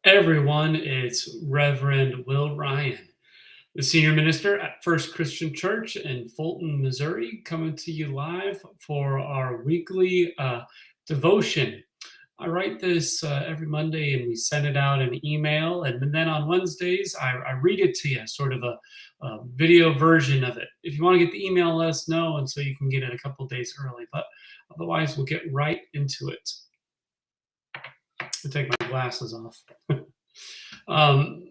Everyone, it's Reverend Will Ryan, the senior minister at First Christian Church in Fulton, Missouri, coming to you live for our weekly devotion. I write this every Monday and we send it out in email. And then on Wednesdays, I read it to you, sort of a video version of it. If you want to get the email, let us know. And so you can get it a couple days early. But otherwise, we'll get right into it. I'll take my glasses off. um,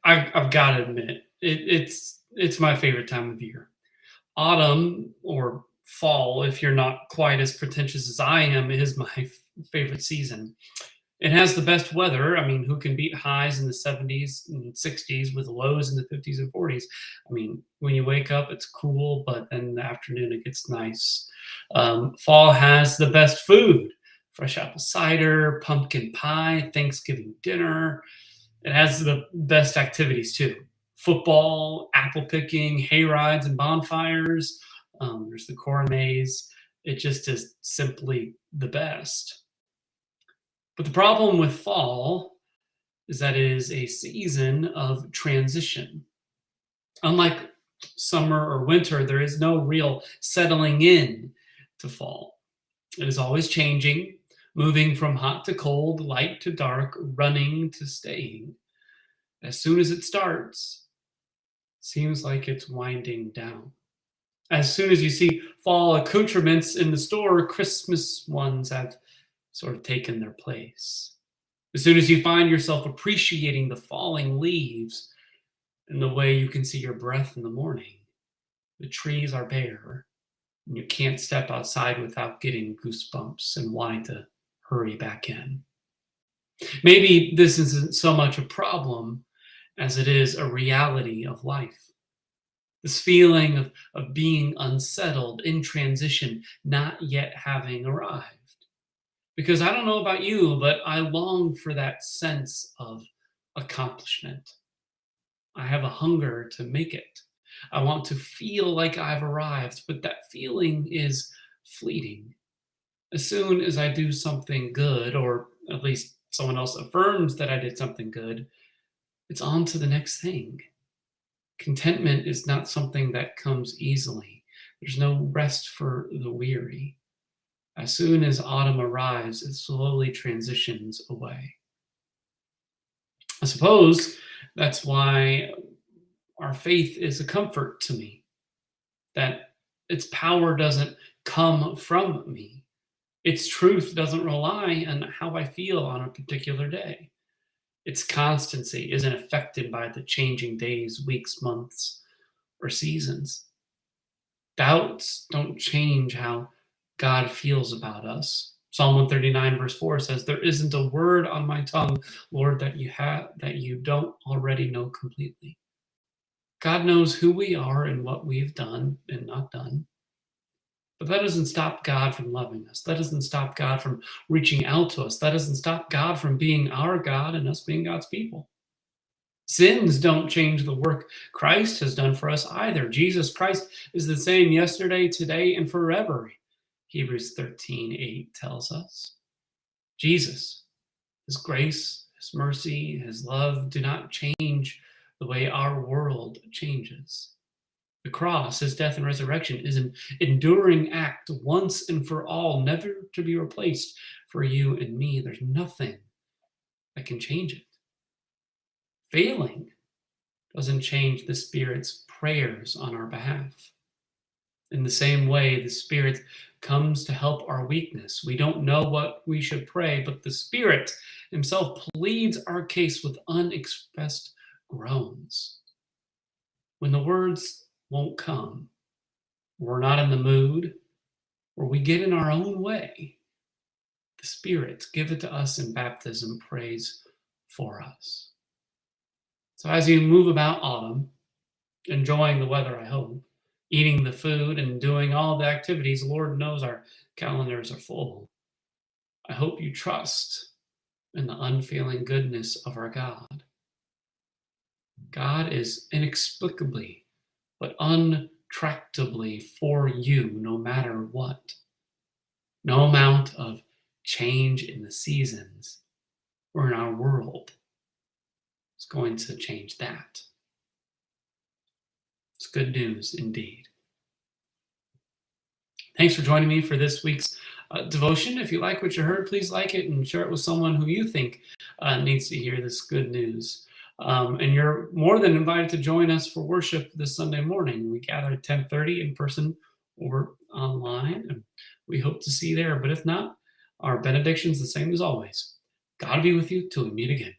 I've got to admit, it's my favorite time of year. Autumn or fall, if you're not quite as pretentious as I am, is my favorite season. It has the best weather. I mean, who can beat highs in the 70s and 60s with lows in the 50s and 40s? I mean, when you wake up, it's cool, but then in the afternoon, it gets nice. Fall has the best food: fresh apple cider, pumpkin pie, Thanksgiving dinner. It has the best activities too: football, apple picking, hay rides, and bonfires. There's the corn maze. It just is simply the best. But the problem with fall is that it is a season of transition. Unlike summer or winter, there is no real settling in to fall. It is always changing, moving from hot to cold, light to dark, running to staying. As soon as it starts, seems like it's winding down. As soon as you see fall accoutrements in the store, Christmas ones have sort of taken their place. As soon as you find yourself appreciating the falling leaves and the way you can see your breath in the morning, the trees are bare, and you can't step outside without getting goosebumps and wanting to hurry back in. Maybe this isn't so much a problem as it is a reality of life. This feeling of being unsettled, in transition, not yet having arrived. Because I don't know about you, but I long for that sense of accomplishment. I have a hunger to make it. I want to feel like I've arrived, but that feeling is fleeting. As soon as I do something good, or at least someone else affirms that I did something good, it's on to the next thing. Contentment is not something that comes easily. There's no rest for the weary. As soon as autumn arrives, it slowly transitions away. I suppose that's why our faith is a comfort to me, that its power doesn't come from me. Its truth doesn't rely on how I feel on a particular day. Its constancy isn't affected by the changing days, weeks, months, or seasons. Doubts don't change how God feels about us. Psalm 139 verse 4 says, "There isn't a word on my tongue, Lord, that you don't already know completely." God knows who we are and what we've done and not done. But that doesn't stop God from loving us. That doesn't stop God from reaching out to us. That doesn't stop God from being our God and us being God's people. Sins don't change the work Christ has done for us either. Jesus Christ is the same yesterday, today, and forever, Hebrews 13:8 tells us. Jesus, his grace, his mercy, his love do not change the way our world changes. The cross, his death and resurrection, is an enduring act once and for all, never to be replaced for you and me. There's nothing that can change it. Failing doesn't change the Spirit's prayers on our behalf. In the same way, the Spirit comes to help our weakness. We don't know what we should pray, but the Spirit himself pleads our case with unexpressed groans. When the words won't come, we're not in the mood, or we get in our own way, the Spirit, given to us in baptism, prays for us. So as you move about autumn, enjoying the weather, I hope, eating the food and doing all the activities, Lord knows our calendars are full. I hope you trust in the unfailing goodness of our God. God is inexplicably but untractably for you no matter what. No amount of change in the seasons or in our world is going to change that. It's good news indeed. Thanks for joining me for this week's devotion. If you like what you heard, please like it and share it with someone who you think needs to hear this good news. And you're more than invited to join us for worship this Sunday morning. We gather at 10:30 in person or online, and we hope to see you there. But if not, our benediction's the same as always. God be with you till we meet again.